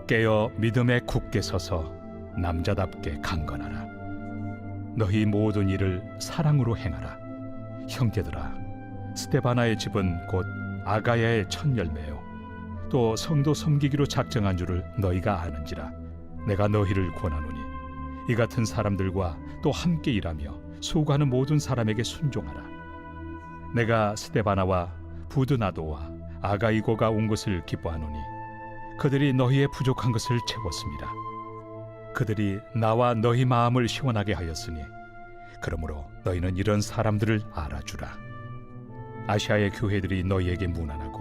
깨어 믿음에 굳게 서서 남자답게 강건하라. 너희 모든 일을 사랑으로 행하라. 형제들아, 스데바나의 집은 곧 아가야의 첫 열매요 또 성도 섬기기로 작정한 줄을 너희가 아는지라. 내가 너희를 권하노니 이 같은 사람들과 또 함께 일하며 수고하는 모든 사람에게 순종하라. 내가 스데바나와 부드나도와 아가이고가 온 것을 기뻐하노니 그들이 너희의 부족한 것을 채웠습니다. 그들이 나와 너희 마음을 시원하게 하였으니 그러므로 너희는 이런 사람들을 알아주라. 아시아의 교회들이 너희에게 무난하고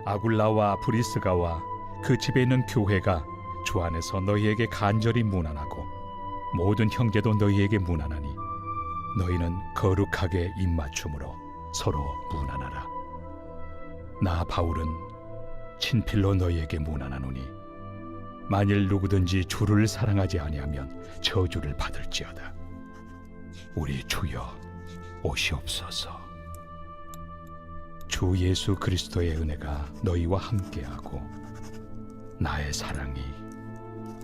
아굴라와 브리스가와 그 집에 있는 교회가 주 안에서 너희에게 간절히 무난하고 모든 형제도 너희에게 무난하니 너희는 거룩하게 입맞춤으로 서로 무난하라. 나 바울은 친필로 너희에게 무난하노니 만일 누구든지 주를 사랑하지 아니하면 저주를 받을지어다. 우리 주여 오시옵소서. 주 예수 그리스도의 은혜가 너희와 함께하고 나의 사랑이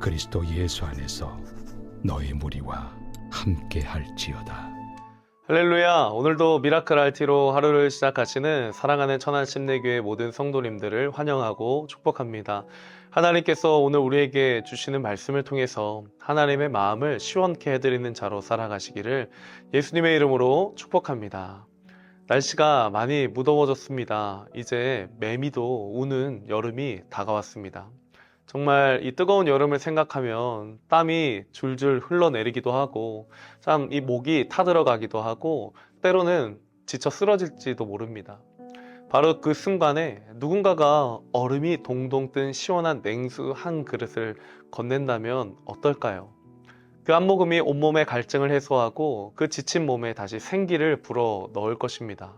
그리스도 예수 안에서 너희 무리와 함께할지어다. 할렐루야. 오늘도 미라클 RT로 하루를 시작하시는 사랑하는 천안심내교회 모든 성도님들을 환영하고 축복합니다. 하나님께서 오늘 우리에게 주시는 말씀을 통해서 하나님의 마음을 시원케 해드리는 자로 살아가시기를 예수님의 이름으로 축복합니다. 날씨가 많이 무더워졌습니다. 이제 매미도 우는 여름이 다가왔습니다. 정말 이 뜨거운 여름을 생각하면 땀이 줄줄 흘러내리기도 하고 참 이 목이 타들어가기도 하고 때로는 지쳐 쓰러질지도 모릅니다. 바로 그 순간에 누군가가 얼음이 동동 뜬 시원한 냉수 한 그릇을 건넨다면 어떨까요? 그 한 모금이 온몸의 갈증을 해소하고 그 지친 몸에 다시 생기를 불어 넣을 것입니다.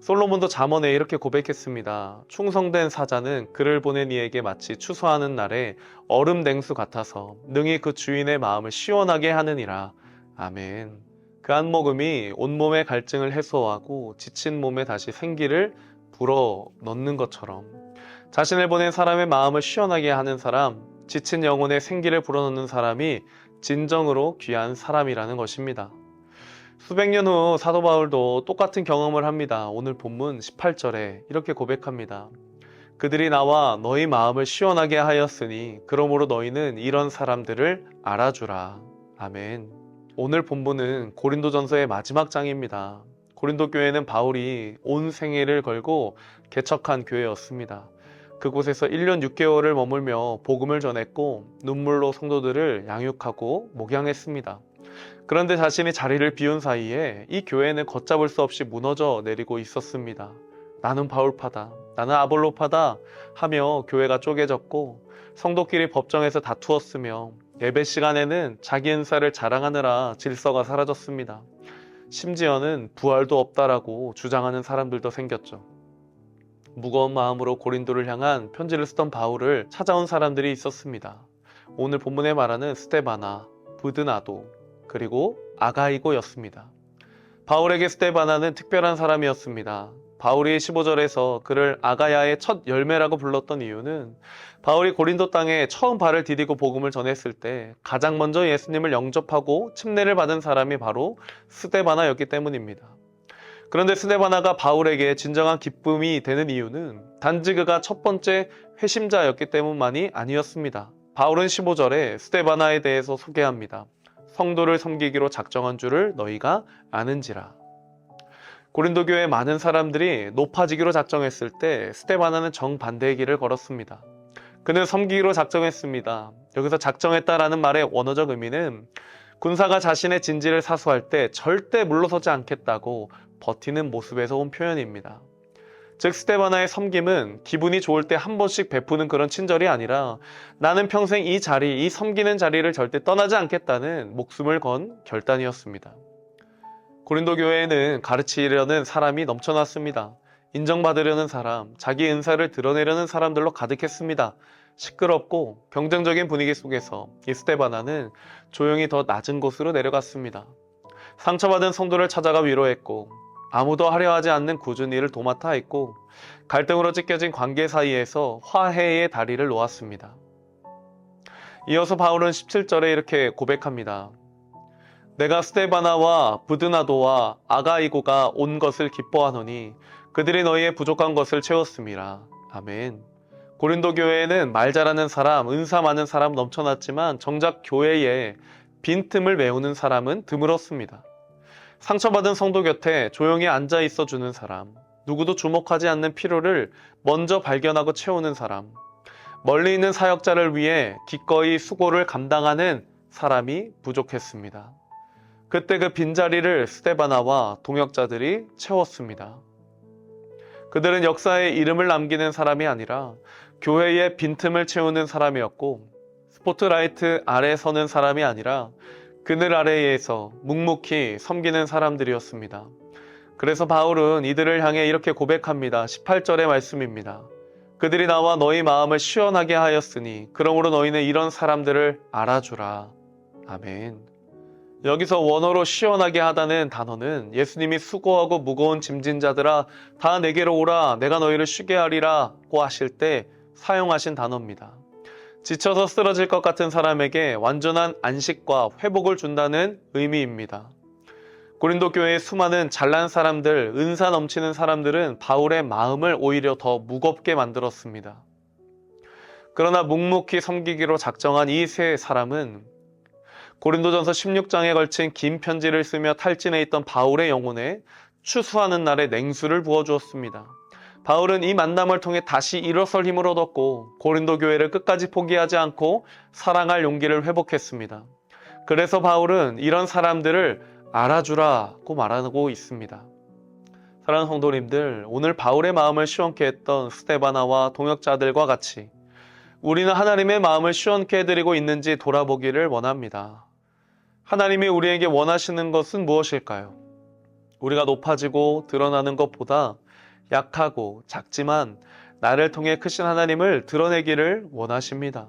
솔로몬도 잠언에 이렇게 고백했습니다. 충성된 사자는 그를 보낸 이에게 마치 추수하는 날에 얼음 냉수 같아서 능히 그 주인의 마음을 시원하게 하느니라. 아멘. 그 한 모금이 온몸의 갈증을 해소하고 지친 몸에 다시 생기를 불어 넣는 것처럼 자신을 보낸 사람의 마음을 시원하게 하는 사람, 지친 영혼에 생기를 불어넣는 사람이 진정으로 귀한 사람이라는 것입니다. 수백 년 후 사도 바울도 똑같은 경험을 합니다. 오늘 본문 18절에 이렇게 고백합니다. 그들이 나와 너희 마음을 시원하게 하였으니 그러므로 너희는 이런 사람들을 알아주라. 아멘. 오늘 본문은 고린도전서의 마지막 장입니다. 고린도 교회는 바울이 온 생애를 걸고 개척한 교회였습니다. 그곳에서 1년 6개월을 머물며 복음을 전했고 눈물로 성도들을 양육하고 목양했습니다. 그런데 자신이 자리를 비운 사이에 이 교회는 걷잡을 수 없이 무너져 내리고 있었습니다. 나는 바울파다, 나는 아볼로파다 하며 교회가 쪼개졌고 성도끼리 법정에서 다투었으며 예배 시간에는 자기 은사를 자랑하느라 질서가 사라졌습니다. 심지어는 부활도 없다라고 주장하는 사람들도 생겼죠. 무거운 마음으로 고린도를 향한 편지를 쓰던 바울을 찾아온 사람들이 있었습니다. 오늘 본문에 말하는 스데바나, 부드나도, 그리고 아가이고였습니다. 바울에게 스데바나는 특별한 사람이었습니다. 바울이 15절에서 그를 아가야의 첫 열매라고 불렀던 이유는 바울이 고린도 땅에 처음 발을 디디고 복음을 전했을 때 가장 먼저 예수님을 영접하고 침례를 받은 사람이 바로 스데바나였기 때문입니다. 그런데 스데바나가 바울에게 진정한 기쁨이 되는 이유는 단지 그가 첫 번째 회심자였기 때문만이 아니었습니다. 바울은 15절에 스데바나에 대해서 소개합니다. 성도를 섬기기로 작정한 줄을 너희가 아는지라. 고린도 교회 많은 사람들이 높아지기로 작정했을 때 스데바나는 정반대의 길을 걸었습니다. 그는 섬기기로 작정했습니다. 여기서 작정했다라는 말의 원어적 의미는 군사가 자신의 진지를 사수할 때 절대 물러서지 않겠다고 버티는 모습에서 온 표현입니다. 즉 스데바나의 섬김은 기분이 좋을 때 한 번씩 베푸는 그런 친절이 아니라 나는 평생 이 자리, 이 섬기는 자리를 절대 떠나지 않겠다는 목숨을 건 결단이었습니다. 고린도 교회에는 가르치려는 사람이 넘쳐났습니다. 인정받으려는 사람, 자기 은사를 드러내려는 사람들로 가득했습니다. 시끄럽고 경쟁적인 분위기 속에서 이 스데바나는 조용히 더 낮은 곳으로 내려갔습니다. 상처받은 성도를 찾아가 위로했고 아무도 하려 하지 않는 굳은 일을 도맡아 했고 갈등으로 찢겨진 관계 사이에서 화해의 다리를 놓았습니다. 이어서 바울은 17절에 이렇게 고백합니다. 내가 스데바나와 부드나도와 아가이고가 온 것을 기뻐하노니 그들이 너희의 부족한 것을 채웠음이라. 아멘. 고린도 교회에는 말 잘하는 사람, 은사 많은 사람 넘쳐났지만 정작 교회에 빈틈을 메우는 사람은 드물었습니다. 상처받은 성도 곁에 조용히 앉아 있어 주는 사람, 누구도 주목하지 않는 필요를 먼저 발견하고 채우는 사람, 멀리 있는 사역자를 위해 기꺼이 수고를 감당하는 사람이 부족했습니다. 그때 그 빈자리를 스데바나와 동역자들이 채웠습니다. 그들은 역사에 이름을 남기는 사람이 아니라 교회의 빈틈을 채우는 사람이었고, 스포트라이트 아래 서는 사람이 아니라 그늘 아래에서 묵묵히 섬기는 사람들이었습니다. 그래서 바울은 이들을 향해 이렇게 고백합니다. 18절의 말씀입니다. 그들이 나와 너희 마음을 시원하게 하였으니 그러므로 너희는 이런 사람들을 알아주라. 아멘. 여기서 원어로 시원하게 하다는 단어는 예수님이 수고하고 무거운 짐진 자들아 다 내게로 오라 내가 너희를 쉬게 하리라고 하실 때 사용하신 단어입니다. 지쳐서 쓰러질 것 같은 사람에게 완전한 안식과 회복을 준다는 의미입니다. 고린도 교회의 수많은 잘난 사람들, 은사 넘치는 사람들은 바울의 마음을 오히려 더 무겁게 만들었습니다. 그러나 묵묵히 섬기기로 작정한 이 세 사람은 고린도전서 16장에 걸친 긴 편지를 쓰며 탈진해 있던 바울의 영혼에 추수하는 날에 냉수를 부어주었습니다. 바울은 이 만남을 통해 다시 일어설 힘을 얻었고 고린도 교회를 끝까지 포기하지 않고 사랑할 용기를 회복했습니다. 그래서 바울은 이런 사람들을 알아주라고 말하고 있습니다. 사랑하는 성도님들, 오늘 바울의 마음을 시원케 했던 스데바나와 동역자들과 같이 우리는 하나님의 마음을 시원케 해드리고 있는지 돌아보기를 원합니다. 하나님이 우리에게 원하시는 것은 무엇일까요? 우리가 높아지고 드러나는 것보다 약하고 작지만 나를 통해 크신 하나님을 드러내기를 원하십니다.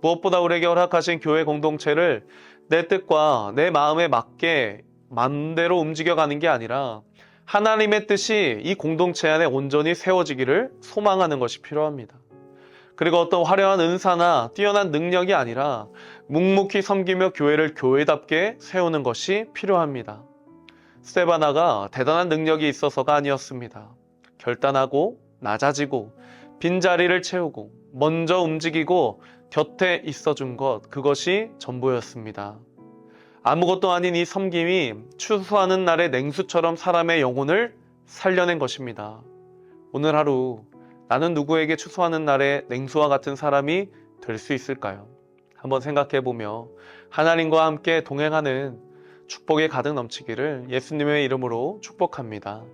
무엇보다 우리에게 허락하신 교회 공동체를 내 뜻과 내 마음에 맞게 맘대로 움직여가는 게 아니라 하나님의 뜻이 이 공동체 안에 온전히 세워지기를 소망하는 것이 필요합니다. 그리고 어떤 화려한 은사나 뛰어난 능력이 아니라 묵묵히 섬기며 교회를 교회답게 세우는 것이 필요합니다. 스데바나가 대단한 능력이 있어서가 아니었습니다. 결단하고 낮아지고 빈자리를 채우고 먼저 움직이고 곁에 있어준 것, 그것이 전부였습니다. 아무것도 아닌 이 섬김이 추수하는 날의 냉수처럼 사람의 영혼을 살려낸 것입니다. 오늘 하루 나는 누구에게 추수하는 날의 냉수와 같은 사람이 될 수 있을까요? 한번 생각해보며 하나님과 함께 동행하는 축복이 가득 넘치기를 예수님의 이름으로 축복합니다.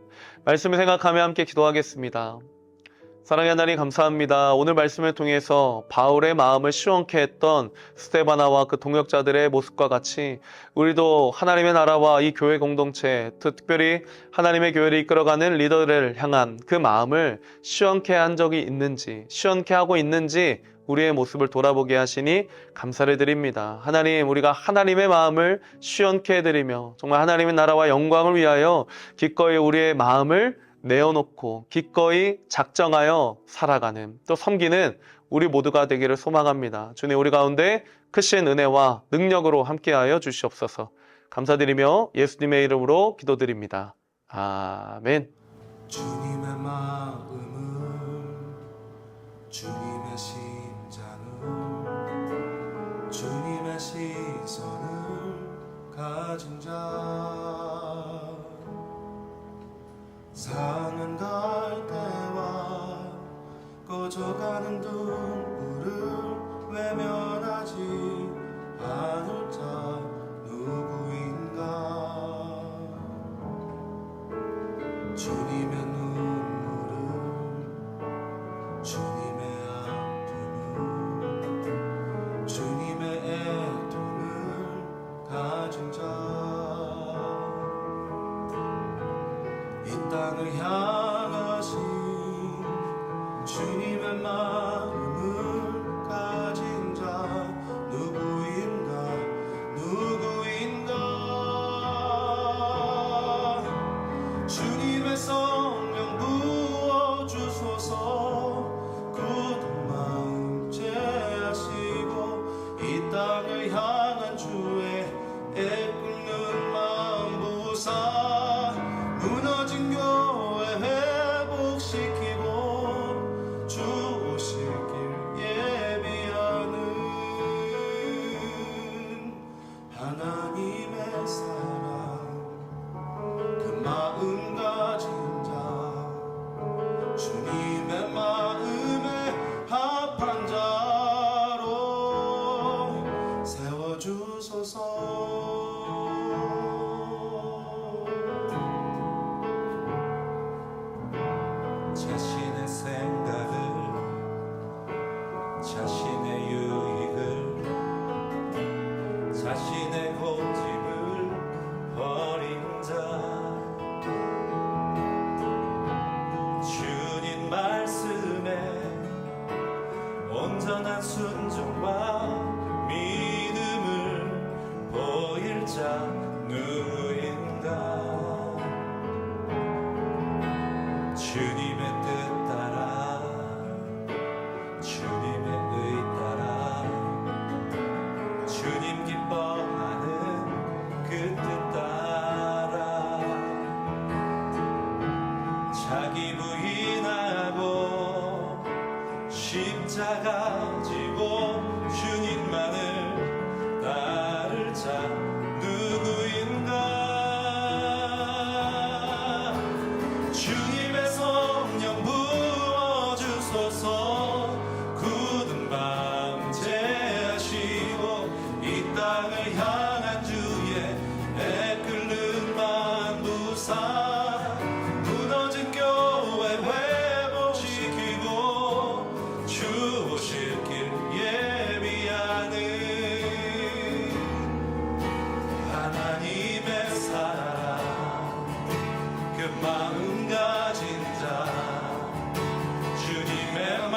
말씀을 생각하며 함께 기도하겠습니다. 사랑의 하나님 감사합니다. 오늘 말씀을 통해서 바울의 마음을 시원케 했던 스데바나와 그 동역자들의 모습과 같이 우리도 하나님의 나라와 이 교회 공동체, 특별히 하나님의 교회를 이끌어가는 리더를 향한 그 마음을 시원케 한 적이 있는지, 시원케 하고 있는지 우리의 모습을 돌아보게 하시니 감사를 드립니다. 하나님, 우리가 하나님의 마음을 시원케 해드리며 정말 하나님의 나라와 영광을 위하여 기꺼이 우리의 마음을 내어놓고 기꺼이 작정하여 살아가는, 또 섬기는 우리 모두가 되기를 소망합니다. 주님, 우리 가운데 크신 은혜와 능력으로 함께하여 주시옵소서. 감사드리며 예수님의 이름으로 기도드립니다. 아멘. 주님의 마음은 주님의 심장은 주님의 시선을 가진 자 사는 갈대와 꺼져가는 등불을 외면하지 않을 자 누구인가. 주님의 눈물을 주님의 아픔을 주님의 애통을 가진 자 이 땅을 향하신 주님의 마음을 자신의 생각을 자신의 유익을 자신의 고집을 버린 자 주님 말씀에 온전한 순종과 믿음을 보일 자 누구인가 주님의 뜻 따라 주님의 의 따라 주님 기뻐하는 그 뜻 따라 자기 부인하고 십자가 지고 주님만을 따를 자 누구인가 주님의 성령 부어주소서 굳은 밤 제하시고 이 땅을 향한 주의 애끓는 만부사 무너진 교회 회복시키고 주 오실 길 예비하는 하나님의 사랑 그 마음 가진 자 주님의